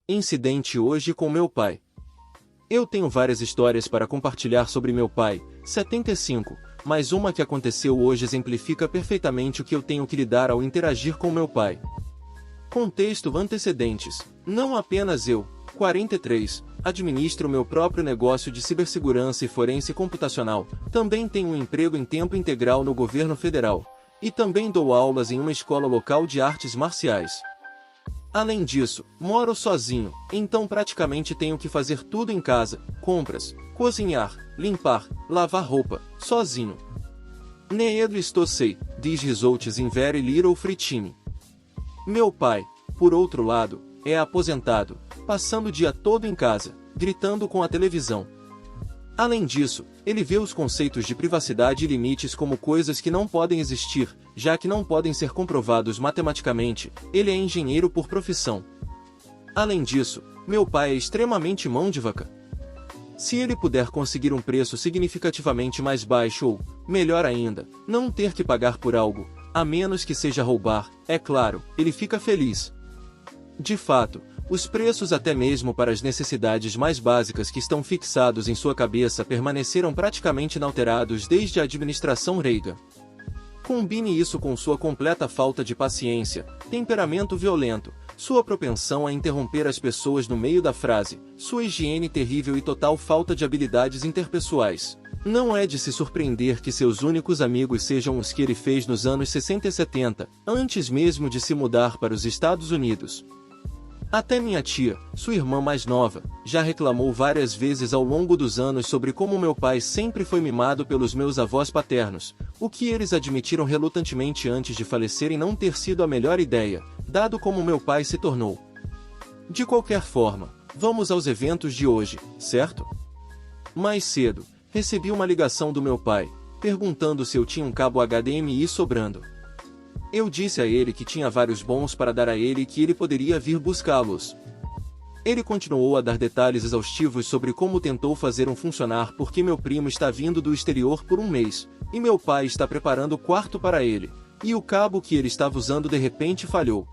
Incidente hoje com meu pai. Eu tenho várias histórias para compartilhar sobre meu pai, 75, mas uma que aconteceu hoje exemplifica perfeitamente o que eu tenho que lidar ao interagir com meu pai. Contexto antecedentes. Não apenas eu, 43, administro meu próprio negócio de cibersegurança e forense computacional, também tenho um emprego em tempo integral no governo federal, e também dou aulas em uma escola local de artes marciais. Além disso, moro sozinho, então praticamente tenho que fazer tudo em casa, compras, cozinhar, limpar, lavar roupa, sozinho. Needlo estou sei, diz results in very little free time. Meu pai, por outro lado, é aposentado, passando o dia todo em casa, gritando com a televisão. Além disso, ele vê os conceitos de privacidade e limites como coisas que não podem existir, já que não podem ser comprovados matematicamente. Ele é engenheiro por profissão. Além disso, meu pai é extremamente mão de vaca. Se ele puder conseguir um preço significativamente mais baixo ou, melhor ainda, não ter que pagar por algo, a menos que seja roubar, é claro, ele fica feliz. De fato, os preços até mesmo para as necessidades mais básicas que estão fixados em sua cabeça permaneceram praticamente inalterados desde a administração Reagan. Combine isso com sua completa falta de paciência, temperamento violento, sua propensão a interromper as pessoas no meio da frase, sua higiene terrível e total falta de habilidades interpessoais. Não é de se surpreender que seus únicos amigos sejam os que ele fez nos anos 60 e 70, antes mesmo de se mudar para os Estados Unidos. Até minha tia, sua irmã mais nova, já reclamou várias vezes ao longo dos anos sobre como meu pai sempre foi mimado pelos meus avós paternos, o que eles admitiram relutantemente antes de falecerem não ter sido a melhor ideia, dado como meu pai se tornou. De qualquer forma, vamos aos eventos de hoje, certo? Mais cedo, recebi uma ligação do meu pai, perguntando se eu tinha um cabo HDMI sobrando. Eu disse a ele que tinha vários bons para dar a ele e que ele poderia vir buscá-los. Ele continuou a dar detalhes exaustivos sobre como tentou fazer um funcionar porque meu primo está vindo do exterior por um mês, e meu pai está preparando o quarto para ele, e o cabo que ele estava usando de repente falhou.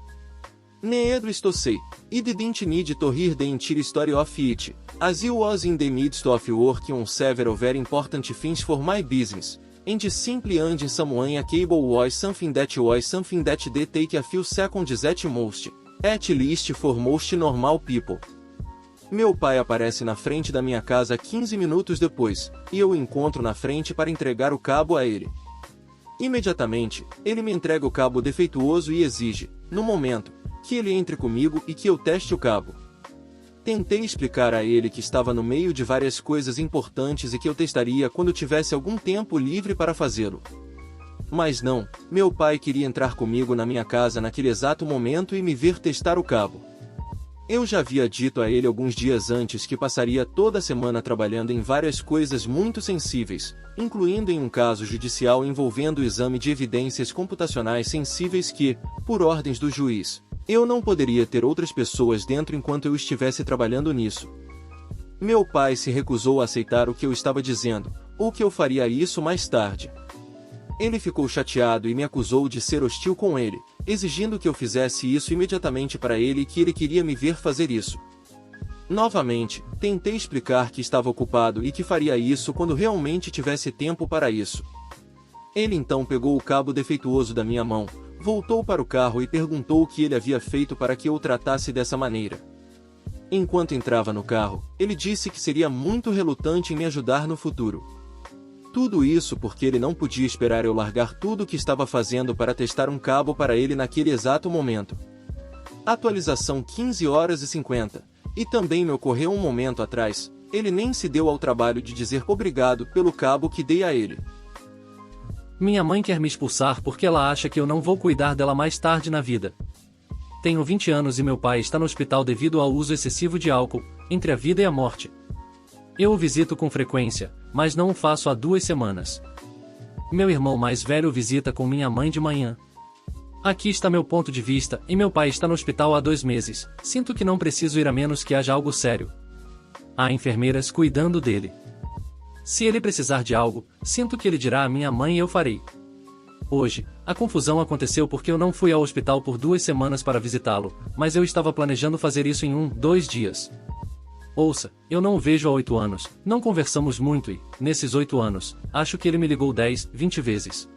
Needlo estou sei, I didn't need to hear the entire story of it, as I was in the midst of working on several very important things for my business. And simply ending someone a cable was something that they take a few seconds at most, at least for most normal people. Meu pai aparece na frente da minha casa 15 minutos depois, e eu o encontro na frente para entregar o cabo a ele. Imediatamente, ele me entrega o cabo defeituoso e exige, no momento, que ele entre comigo e que eu teste o cabo. Tentei explicar a ele que estava no meio de várias coisas importantes e que eu testaria quando tivesse algum tempo livre para fazê-lo. Mas não, meu pai queria entrar comigo na minha casa naquele exato momento e me ver testar o cabo. Eu já havia dito a ele alguns dias antes que passaria toda a semana trabalhando em várias coisas muito sensíveis, incluindo em um caso judicial envolvendo o exame de evidências computacionais sensíveis que, por ordens do juiz, eu não poderia ter outras pessoas dentro enquanto eu estivesse trabalhando nisso. Meu pai se recusou a aceitar o que eu estava dizendo, ou que eu faria isso mais tarde. Ele ficou chateado e me acusou de ser hostil com ele, exigindo que eu fizesse isso imediatamente para ele e que ele queria me ver fazer isso. Novamente, tentei explicar que estava ocupado e que faria isso quando realmente tivesse tempo para isso. Ele então pegou o cabo defeituoso da minha mão, voltou para o carro e perguntou o que ele havia feito para que eu o tratasse dessa maneira. Enquanto entrava no carro, ele disse que seria muito relutante em me ajudar no futuro. Tudo isso porque ele não podia esperar eu largar tudo o que estava fazendo para testar um cabo para ele naquele exato momento. Atualização 15h50. E também me ocorreu um momento atrás, ele nem se deu ao trabalho de dizer obrigado pelo cabo que dei a ele. Minha mãe quer me expulsar porque ela acha que eu não vou cuidar dela mais tarde na vida. Tenho 20 anos e meu pai está no hospital devido ao uso excessivo de álcool, entre a vida e a morte. Eu o visito com frequência, mas não o faço há 2 semanas. Meu irmão mais velho o visita com minha mãe de manhã. Aqui está meu ponto de vista, e meu pai está no hospital há 2 meses, sinto que não preciso ir a menos que haja algo sério. Há enfermeiras cuidando dele. Se ele precisar de algo, sinto que ele dirá à minha mãe e eu farei. Hoje, a confusão aconteceu porque eu não fui ao hospital por 2 semanas para visitá-lo, mas eu estava planejando fazer isso em 2 dias. Ouça, eu não o vejo há 8 anos, não conversamos muito e, nesses 8 anos, acho que ele me ligou 10, 20 vezes.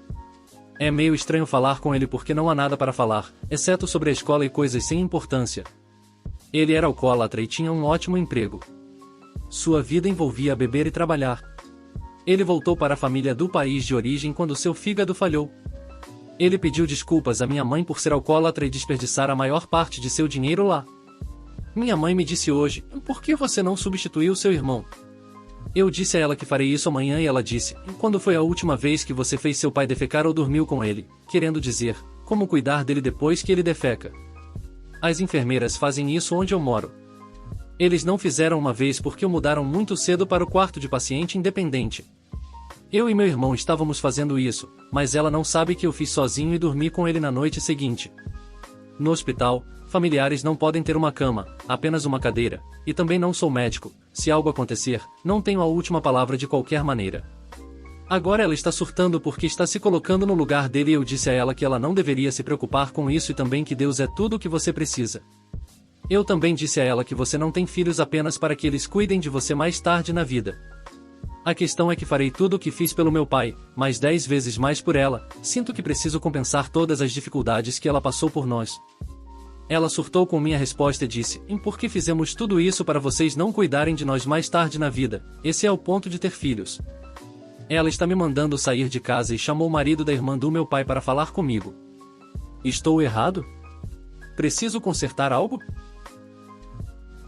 É meio estranho falar com ele porque não há nada para falar, exceto sobre a escola e coisas sem importância. Ele era alcoólatra e tinha um ótimo emprego. Sua vida envolvia beber e trabalhar. Ele voltou para a família do país de origem quando seu fígado falhou. Ele pediu desculpas à minha mãe por ser alcoólatra e desperdiçar a maior parte de seu dinheiro lá. Minha mãe me disse hoje, por que você não substituiu seu irmão? Eu disse a ela que farei isso amanhã e ela disse, quando foi a última vez que você fez seu pai defecar ou dormiu com ele, querendo dizer, como cuidar dele depois que ele defeca. As enfermeiras fazem isso onde eu moro. Eles não fizeram uma vez porque o mudaram muito cedo para o quarto de paciente independente. Eu e meu irmão estávamos fazendo isso, mas ela não sabe que eu fiz sozinho e dormi com ele na noite seguinte. No hospital, familiares não podem ter uma cama, apenas uma cadeira, e também não sou médico, se algo acontecer, não tenho a última palavra de qualquer maneira. Agora ela está surtando porque está se colocando no lugar dele e eu disse a ela que ela não deveria se preocupar com isso e também que Deus é tudo o que você precisa. Eu também disse a ela que você não tem filhos apenas para que eles cuidem de você mais tarde na vida. A questão é que farei tudo o que fiz pelo meu pai, mais 10 vezes mais por ela, sinto que preciso compensar todas as dificuldades que ela passou por nós. Ela surtou com minha resposta e disse, por que fizemos tudo isso para vocês não cuidarem de nós mais tarde na vida, esse é o ponto de ter filhos. Ela está me mandando sair de casa e chamou o marido da irmã do meu pai para falar comigo. Estou errado? Preciso consertar algo?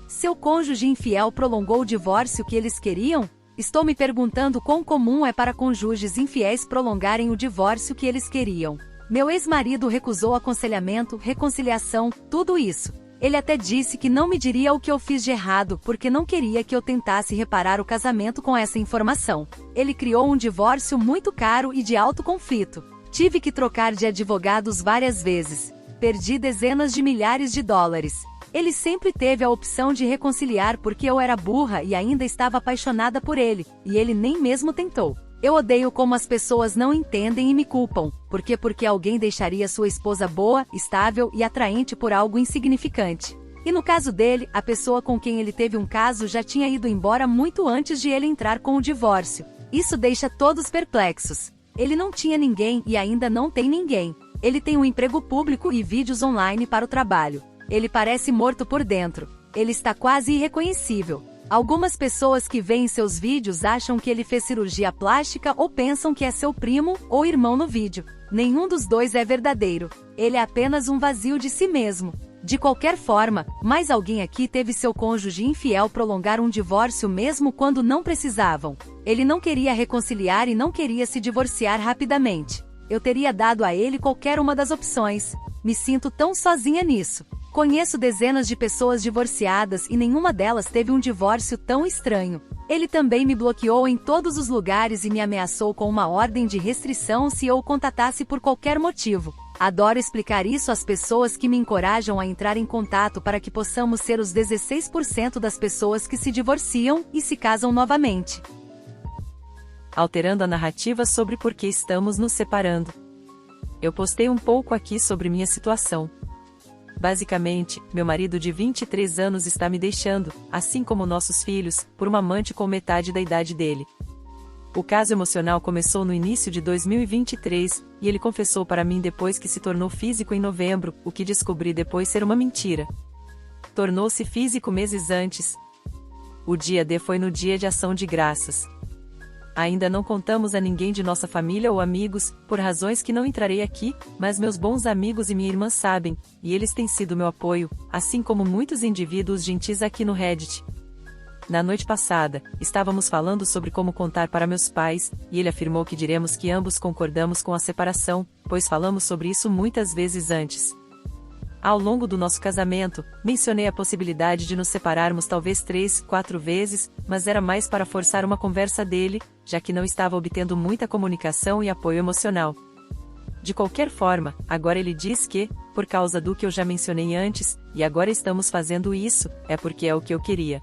Seu cônjuge infiel prolongou o divórcio que eles queriam? Estou me perguntando quão comum é para cônjuges infiéis prolongarem o divórcio que eles queriam. Meu ex-marido recusou aconselhamento, reconciliação, tudo isso. Ele até disse que não me diria o que eu fiz de errado porque não queria que eu tentasse reparar o casamento com essa informação. Ele criou um divórcio muito caro e de alto conflito. Tive que trocar de advogados várias vezes. Perdi dezenas de milhares de dólares. Ele sempre teve a opção de reconciliar porque eu era burra e ainda estava apaixonada por ele, e ele nem mesmo tentou. Eu odeio como as pessoas não entendem e me culpam, porque alguém deixaria sua esposa boa, estável e atraente por algo insignificante. E no caso dele, a pessoa com quem ele teve um caso já tinha ido embora muito antes de ele entrar com o divórcio. Isso deixa todos perplexos. Ele não tinha ninguém e ainda não tem ninguém. Ele tem um emprego público e vídeos online para o trabalho. Ele parece morto por dentro. Ele está quase irreconhecível. Algumas pessoas que veem seus vídeos acham que ele fez cirurgia plástica ou pensam que é seu primo ou irmão no vídeo. Nenhum dos dois é verdadeiro. Ele é apenas um vazio de si mesmo. De qualquer forma, mais alguém aqui teve seu cônjuge infiel prolongar um divórcio mesmo quando não precisavam. Ele não queria reconciliar e não queria se divorciar rapidamente. Eu teria dado a ele qualquer uma das opções. Me sinto tão sozinha nisso. Conheço dezenas de pessoas divorciadas e nenhuma delas teve um divórcio tão estranho. Ele também me bloqueou em todos os lugares e me ameaçou com uma ordem de restrição se eu o contatasse por qualquer motivo. Adoro explicar isso às pessoas que me encorajam a entrar em contato para que possamos ser os 16% das pessoas que se divorciam e se casam novamente. Alterando a narrativa sobre por que estamos nos separando. Eu postei um pouco aqui sobre minha situação. Basicamente, meu marido de 23 anos está me deixando, assim como nossos filhos, por uma amante com metade da idade dele. O caso emocional começou no início de 2023, e ele confessou para mim depois que se tornou físico em novembro, o que descobri depois ser uma mentira. Tornou-se físico meses antes. O dia D foi no dia de ação de graças. Ainda não contamos a ninguém de nossa família ou amigos, por razões que não entrarei aqui, mas meus bons amigos e minha irmã sabem, e eles têm sido meu apoio, assim como muitos indivíduos gentis aqui no Reddit. Na noite passada, estávamos falando sobre como contar para meus pais, e ele afirmou que diremos que ambos concordamos com a separação, pois falamos sobre isso muitas vezes antes. Ao longo do nosso casamento, mencionei a possibilidade de nos separarmos talvez 3, 4 vezes, mas era mais para forçar uma conversa dele, já que não estava obtendo muita comunicação e apoio emocional. De qualquer forma, agora ele diz que, por causa do que eu já mencionei antes, e agora estamos fazendo isso, é porque é o que eu queria.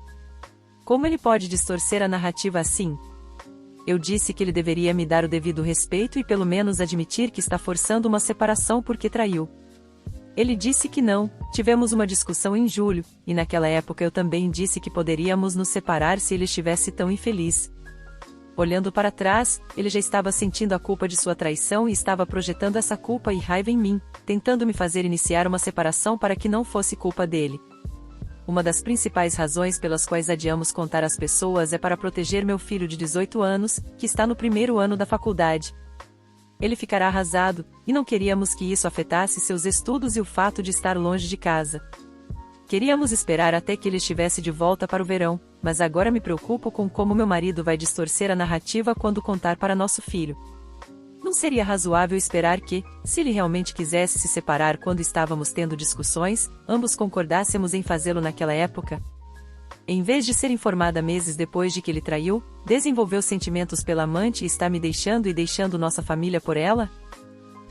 Como ele pode distorcer a narrativa assim? Eu disse que ele deveria me dar o devido respeito e pelo menos admitir que está forçando uma separação porque traiu. Ele disse que não. Tivemos uma discussão em julho, e naquela época eu também disse que poderíamos nos separar se ele estivesse tão infeliz. Olhando para trás, ele já estava sentindo a culpa de sua traição e estava projetando essa culpa e raiva em mim, tentando me fazer iniciar uma separação para que não fosse culpa dele. Uma das principais razões pelas quais adiamos contar às pessoas é para proteger meu filho de 18 anos, que está no primeiro ano da faculdade. Ele ficará arrasado, e não queríamos que isso afetasse seus estudos e o fato de estar longe de casa. Queríamos esperar até que ele estivesse de volta para o verão, mas agora me preocupo com como meu marido vai distorcer a narrativa quando contar para nosso filho. Não seria razoável esperar que, se ele realmente quisesse se separar quando estávamos tendo discussões, ambos concordássemos em fazê-lo naquela época? Em vez de ser informada meses depois de que ele traiu, desenvolveu sentimentos pela amante e está me deixando e deixando nossa família por ela?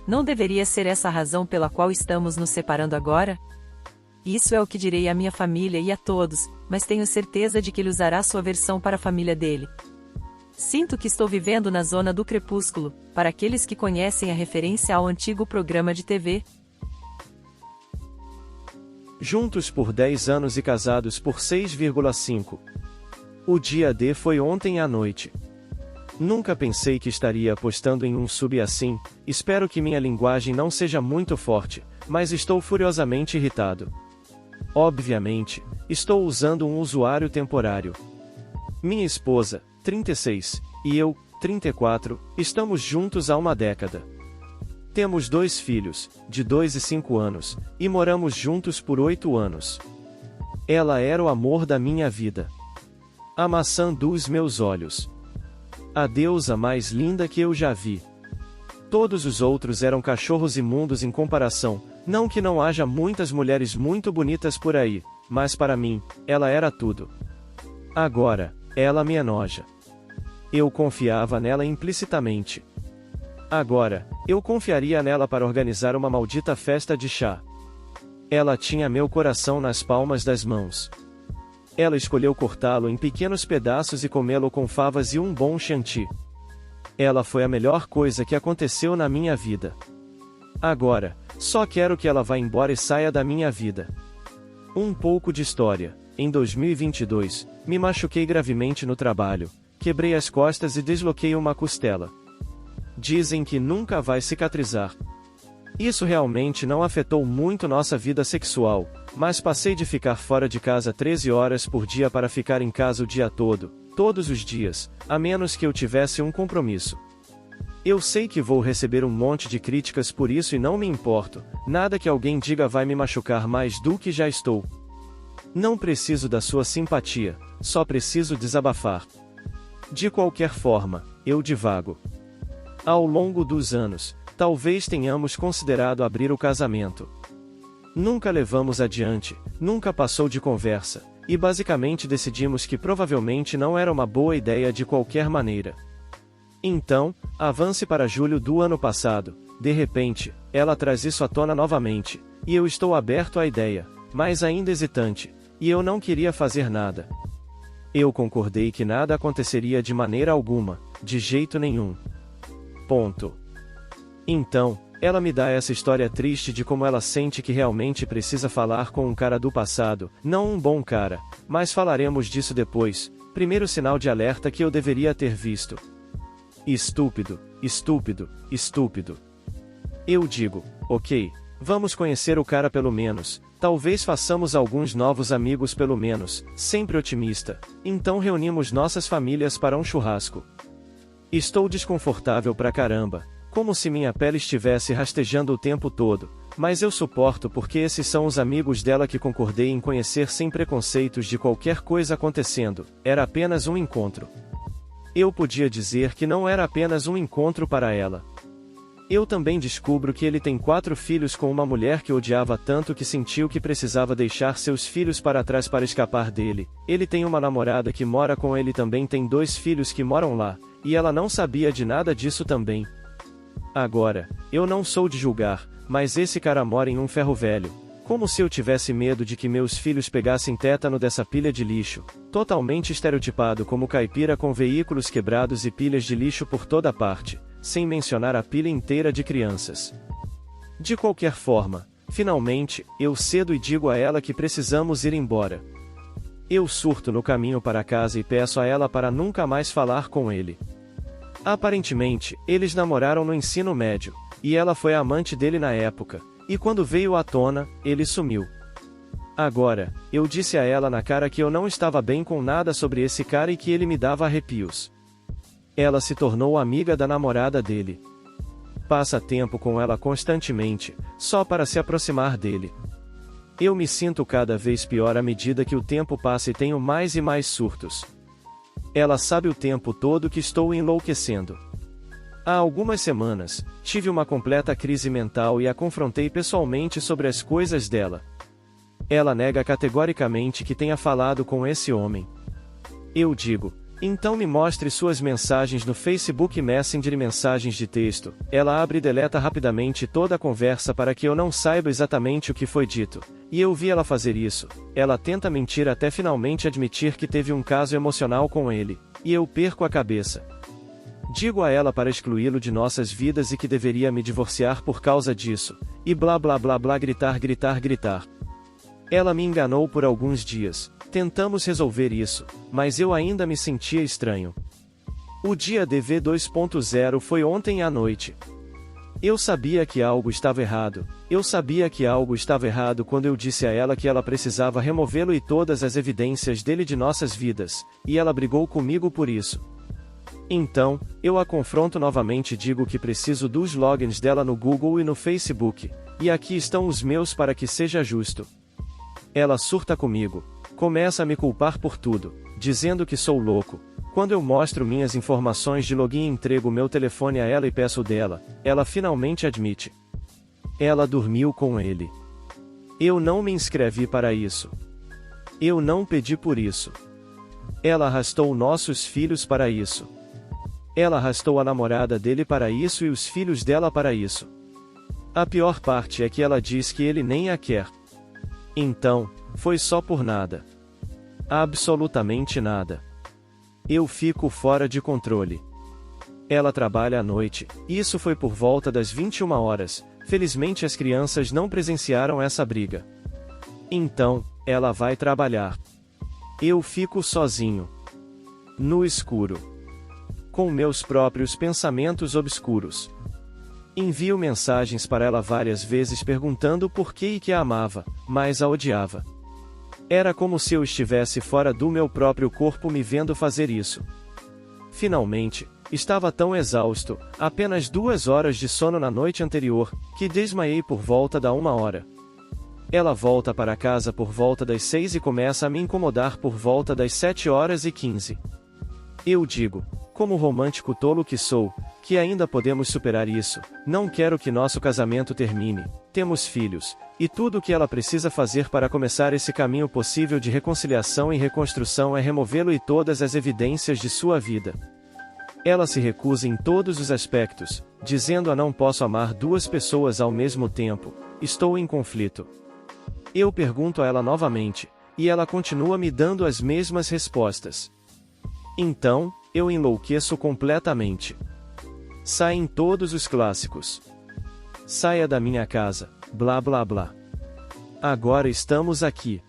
Não deveria ser essa a razão pela qual estamos nos separando agora? Isso é o que direi à minha família e a todos, mas tenho certeza de que ele usará sua versão para a família dele. Sinto que estou vivendo na zona do crepúsculo, para aqueles que conhecem a referência ao antigo programa de TV. Juntos por 10 anos e casados por 6,5. O dia D foi ontem à noite. Nunca pensei que estaria apostando em um sub assim, espero que minha linguagem não seja muito forte, mas estou furiosamente irritado. Obviamente, estou usando um usuário temporário. Minha esposa, 36, e eu, 34, estamos juntos há uma década. Temos 2 filhos, de 2 e 5 anos, e moramos juntos por 8 anos. Ela era o amor da minha vida. A maçã dos meus olhos. A deusa mais linda que eu já vi. Todos os outros eram cachorros imundos em comparação, não que não haja muitas mulheres muito bonitas por aí, mas para mim, ela era tudo. Agora, ela me enoja. Eu confiava nela implicitamente. Agora, eu confiaria nela para organizar uma maldita festa de chá. Ela tinha meu coração nas palmas das mãos. Ela escolheu cortá-lo em pequenos pedaços e comê-lo com favas e um bom chantilly. Ela foi a melhor coisa que aconteceu na minha vida. Agora, só quero que ela vá embora e saia da minha vida. Um pouco de história. Em 2022, me machuquei gravemente no trabalho, quebrei as costas e desloquei uma costela. Dizem que nunca vai cicatrizar. Isso realmente não afetou muito nossa vida sexual, mas passei de ficar fora de casa 13 horas por dia para ficar em casa o dia todo, todos os dias, a menos que eu tivesse um compromisso. Eu sei que vou receber um monte de críticas por isso e não me importo, nada que alguém diga vai me machucar mais do que já estou. Não preciso da sua simpatia, só preciso desabafar. De qualquer forma, eu divago. Ao longo dos anos, talvez tenhamos considerado abrir o casamento. Nunca levamos adiante, nunca passou de conversa, e basicamente decidimos que provavelmente não era uma boa ideia de qualquer maneira. Então, avance para julho do ano passado, de repente, ela traz isso à tona novamente, e eu estou aberto à ideia, mas ainda hesitante, e eu não queria fazer nada. Eu concordei que nada aconteceria de maneira alguma, de jeito nenhum. Ponto. Então, ela me dá essa história triste de como ela sente que realmente precisa falar com um cara do passado, não um bom cara, mas falaremos disso depois. Primeiro sinal de alerta que eu deveria ter visto. Estúpido, estúpido, estúpido. Eu digo, ok, vamos conhecer o cara pelo menos, talvez façamos alguns novos amigos pelo menos, sempre otimista, então reunimos nossas famílias para um churrasco. Estou desconfortável pra caramba, como se minha pele estivesse rastejando o tempo todo, mas eu suporto porque esses são os amigos dela que concordei em conhecer sem preconceitos de qualquer coisa acontecendo, era apenas um encontro. Eu podia dizer que não era apenas um encontro para ela. Eu também descubro que ele tem 4 filhos com uma mulher que odiava tanto que sentiu que precisava deixar seus filhos para trás para escapar dele. Ele tem uma namorada que mora com ele, também tem 2 filhos que moram lá, e ela não sabia de nada disso também. Agora, eu não sou de julgar, mas esse cara mora em um ferro velho. Como se eu tivesse medo de que meus filhos pegassem tétano dessa pilha de lixo, totalmente estereotipado como caipira com veículos quebrados e pilhas de lixo por toda parte, sem mencionar a pilha inteira de crianças. De qualquer forma, finalmente, eu cedo e digo a ela que precisamos ir embora. Eu surto no caminho para casa e peço a ela para nunca mais falar com ele. Aparentemente, eles namoraram no ensino médio, e ela foi a amante dele na época, e quando veio à tona, ele sumiu. Agora, eu disse a ela na cara que eu não estava bem com nada sobre esse cara e que ele me dava arrepios. Ela se tornou amiga da namorada dele. Passa tempo com ela constantemente, só para se aproximar dele. Eu me sinto cada vez pior à medida que o tempo passa e tenho mais e mais surtos. Ela sabe o tempo todo que estou enlouquecendo. Há algumas semanas, tive uma completa crise mental e a confrontei pessoalmente sobre as coisas dela. Ela nega categoricamente que tenha falado com esse homem. Eu digo, então me mostre suas mensagens no Facebook Messenger e mensagens de texto. Ela abre e deleta rapidamente toda a conversa para que eu não saiba exatamente o que foi dito. E eu vi ela fazer isso. Ela tenta mentir até finalmente admitir que teve um caso emocional com ele. E eu perco a cabeça. Digo a ela para excluí-lo de nossas vidas e que deveria me divorciar por causa disso. E blá blá blá blá gritar gritar gritar. Ela me enganou por alguns dias. Tentamos resolver isso, mas eu ainda me sentia estranho. O dia DV 2.0 foi ontem à noite. Eu sabia que algo estava errado. Eu sabia que algo estava errado quando eu disse a ela que ela precisava removê-lo e todas as evidências dele de nossas vidas, e ela brigou comigo por isso. Então, eu a confronto novamente e digo que preciso dos logins dela no Google e no Facebook, e aqui estão os meus para que seja justo. Ela surta comigo, começa a me culpar por tudo, dizendo que sou louco. Quando eu mostro minhas informações de login e entrego meu telefone a ela e peço dela, ela finalmente admite. Ela dormiu com ele. Eu não me inscrevi para isso. Eu não pedi por isso. Ela arrastou nossos filhos para isso. Ela arrastou a namorada dele para isso e os filhos dela para isso. A pior parte é que ela diz que ele nem a quer. Então, foi só por nada. Absolutamente nada. Eu fico fora de controle. Ela trabalha à noite, e isso foi por volta das 21 horas, felizmente as crianças não presenciaram essa briga. Então, ela vai trabalhar. Eu fico sozinho. No escuro. Com meus próprios pensamentos obscuros. Envio mensagens para ela várias vezes perguntando por que e que a amava, mas a odiava. Era como se eu estivesse fora do meu próprio corpo me vendo fazer isso. Finalmente, estava tão exausto, apenas 2 horas de sono na noite anterior, que desmaiei por volta da 1 hora. Ela volta para casa por volta das 6 e começa a me incomodar por volta das 7h15. Eu digo, como romântico tolo que sou, que ainda podemos superar isso, não quero que nosso casamento termine, temos filhos, e tudo o que ela precisa fazer para começar esse caminho possível de reconciliação e reconstrução é removê-lo e todas as evidências de sua vida. Ela se recusa em todos os aspectos, dizendo a não posso amar 2 pessoas ao mesmo tempo, estou em conflito. Eu pergunto a ela novamente, e ela continua me dando as mesmas respostas. Então, eu enlouqueço completamente. Saem todos os clássicos. Saia da minha casa, blá blá blá. Agora estamos aqui.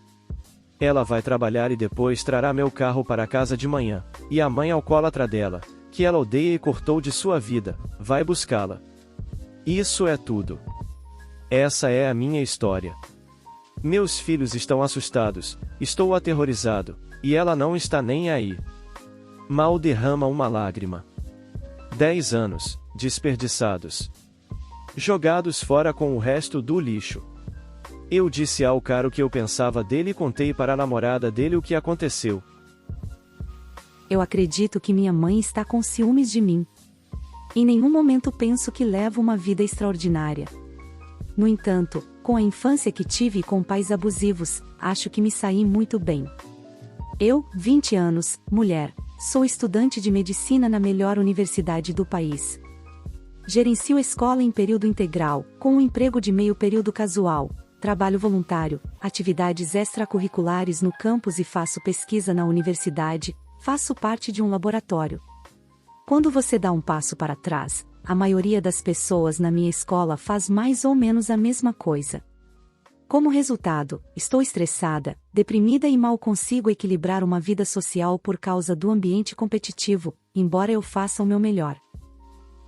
Ela vai trabalhar e depois trará meu carro para casa de manhã, e a mãe alcoólatra dela, que ela odeia e cortou de sua vida, vai buscá-la. Isso é tudo. Essa é a minha história. Meus filhos estão assustados, estou aterrorizado, e ela não está nem aí. Mal derrama uma lágrima. 10 anos, desperdiçados. Jogados fora com o resto do lixo. Eu disse ao cara o que eu pensava dele e contei para a namorada dele o que aconteceu. Eu acredito que minha mãe está com ciúmes de mim. Em nenhum momento penso que levo uma vida extraordinária. No entanto, com a infância que tive e com pais abusivos, acho que me saí muito bem. Eu, 20 anos, mulher, sou estudante de medicina na melhor universidade do país. Gerencio escola em período integral, com um emprego de meio período casual, trabalho voluntário, atividades extracurriculares no campus e faço pesquisa na universidade, faço parte de um laboratório. Quando você dá um passo para trás, a maioria das pessoas na minha escola faz mais ou menos a mesma coisa. Como resultado, estou estressada, deprimida e mal consigo equilibrar uma vida social por causa do ambiente competitivo, embora eu faça o meu melhor.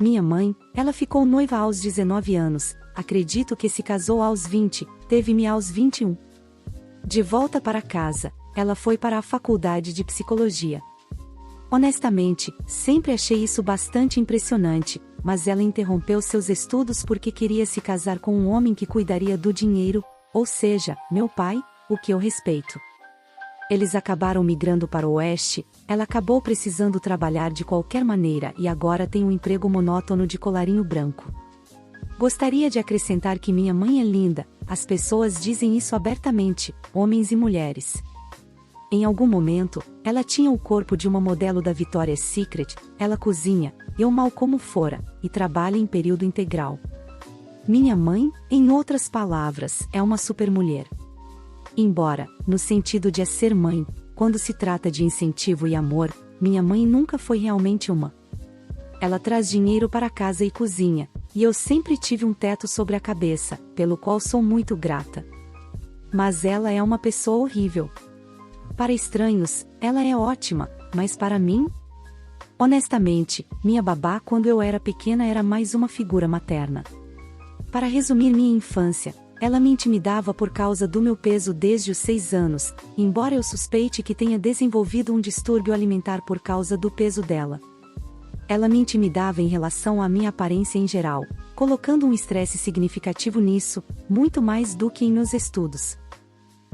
Minha mãe, ela ficou noiva aos 19 anos, acredito que se casou aos 20, teve-me aos 21. De volta para casa, ela foi para a faculdade de psicologia. Honestamente, sempre achei isso bastante impressionante, mas ela interrompeu seus estudos porque queria se casar com um homem que cuidaria do dinheiro, ou seja, meu pai, o que eu respeito. Eles acabaram migrando para o oeste, ela acabou precisando trabalhar de qualquer maneira e agora tem um emprego monótono de colarinho branco. Gostaria de acrescentar que minha mãe é linda, as pessoas dizem isso abertamente, homens e mulheres. Em algum momento, ela tinha o corpo de uma modelo da Victoria's Secret, ela cozinha, eu mal como fora, e trabalha em período integral. Minha mãe, em outras palavras, é uma supermulher. Embora, no sentido de ser mãe, quando se trata de incentivo e amor, minha mãe nunca foi realmente uma. Ela traz dinheiro para casa e cozinha, e eu sempre tive um teto sobre a cabeça, pelo qual sou muito grata. Mas ela é uma pessoa horrível. Para estranhos, ela é ótima, mas para mim? Honestamente, minha babá quando eu era pequena era mais uma figura materna. Para resumir minha infância, ela me intimidava por causa do meu peso desde os 6 anos, embora eu suspeite que tenha desenvolvido um distúrbio alimentar por causa do peso dela. Ela me intimidava em relação à minha aparência em geral, colocando um estresse significativo nisso, muito mais do que em meus estudos.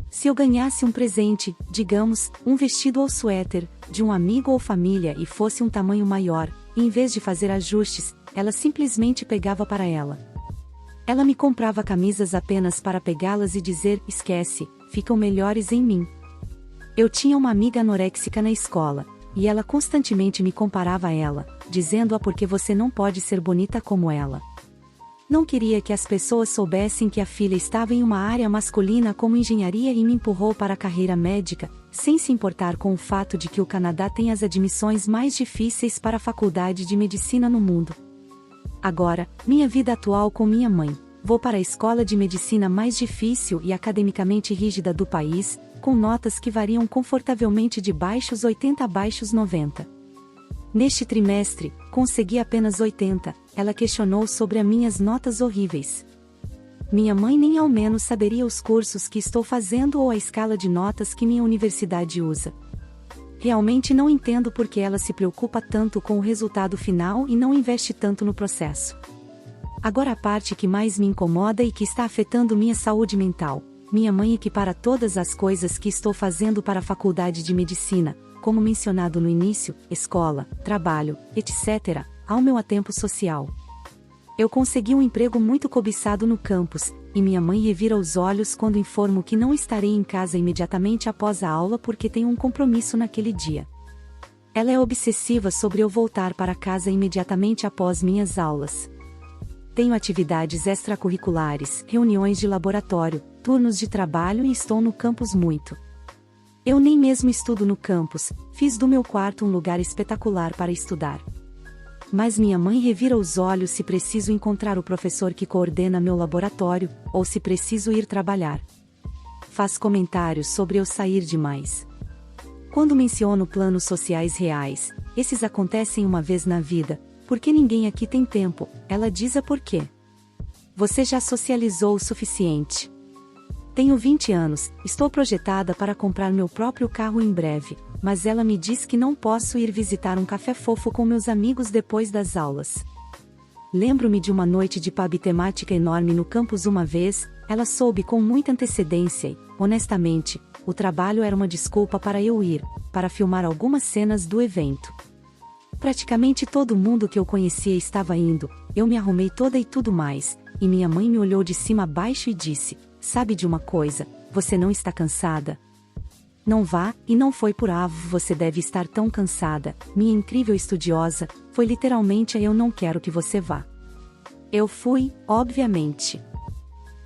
Se eu ganhasse um presente, digamos, um vestido ou suéter, de um amigo ou família e fosse um tamanho maior, em vez de fazer ajustes, ela simplesmente pegava para ela. Ela me comprava camisas apenas para pegá-las e dizer, esquece, ficam melhores em mim. Eu tinha uma amiga anoréxica na escola, e ela constantemente me comparava a ela, dizendo-a porque você não pode ser bonita como ela. Não queria que as pessoas soubessem que a filha estava em uma área masculina como engenharia e me empurrou para a carreira médica, sem se importar com o fato de que o Canadá tem as admissões mais difíceis para a faculdade de medicina no mundo. Agora, minha vida atual com minha mãe. Vou para a escola de medicina mais difícil e academicamente rígida do país, com notas que variam confortavelmente de baixos 80 a baixos 90. Neste trimestre, consegui apenas 80, ela questionou sobre as minhas notas horríveis. Minha mãe nem ao menos saberia os cursos que estou fazendo ou a escala de notas que minha universidade usa. Realmente não entendo por que ela se preocupa tanto com o resultado final e não investe tanto no processo. Agora a parte que mais me incomoda e que está afetando minha saúde mental. Minha mãe equipara todas as coisas que estou fazendo para a faculdade de medicina, como mencionado no início, escola, trabalho, etc., ao meu tempo social. Eu consegui um emprego muito cobiçado no campus, e minha mãe revira os olhos quando informo que não estarei em casa imediatamente após a aula porque tenho um compromisso naquele dia. Ela é obsessiva sobre eu voltar para casa imediatamente após minhas aulas. Tenho atividades extracurriculares, reuniões de laboratório, turnos de trabalho e estou no campus muito. Eu nem mesmo estudo no campus, fiz do meu quarto um lugar espetacular para estudar. Mas minha mãe revira os olhos se preciso encontrar o professor que coordena meu laboratório, ou se preciso ir trabalhar. Faz comentários sobre eu sair demais. Quando menciono planos sociais reais, esses acontecem uma vez na vida, porque ninguém aqui tem tempo, ela diz a porquê. Você já socializou o suficiente. Tenho 20 anos, estou projetada para comprar meu próprio carro em breve, mas ela me diz que não posso ir visitar um café fofo com meus amigos depois das aulas. Lembro-me de uma noite de pub temática enorme no campus uma vez, ela soube com muita antecedência e, honestamente, o trabalho era uma desculpa para eu ir, para filmar algumas cenas do evento. Praticamente todo mundo que eu conhecia estava indo, eu me arrumei toda e tudo mais, e minha mãe me olhou de cima a baixo e disse, sabe de uma coisa, você não está cansada? Não vá, e não foi por você deve estar tão cansada, minha incrível estudiosa, foi literalmente a eu não quero que você vá. Eu fui, obviamente.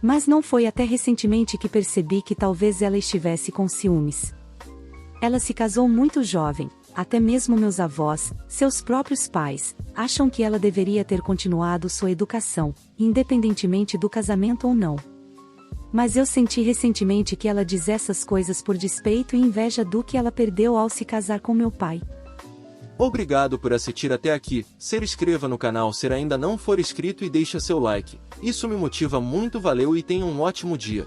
Mas não foi até recentemente que percebi que talvez ela estivesse com ciúmes. Ela se casou muito jovem, até mesmo meus avós, seus próprios pais, acham que ela deveria ter continuado sua educação, independentemente do casamento ou não. Mas eu senti recentemente que ela diz essas coisas por despeito e inveja do que ela perdeu ao se casar com meu pai. Obrigado por assistir até aqui. Se inscreva no canal se ainda não for inscrito e deixa seu like. Isso me motiva muito, valeu e tenha um ótimo dia.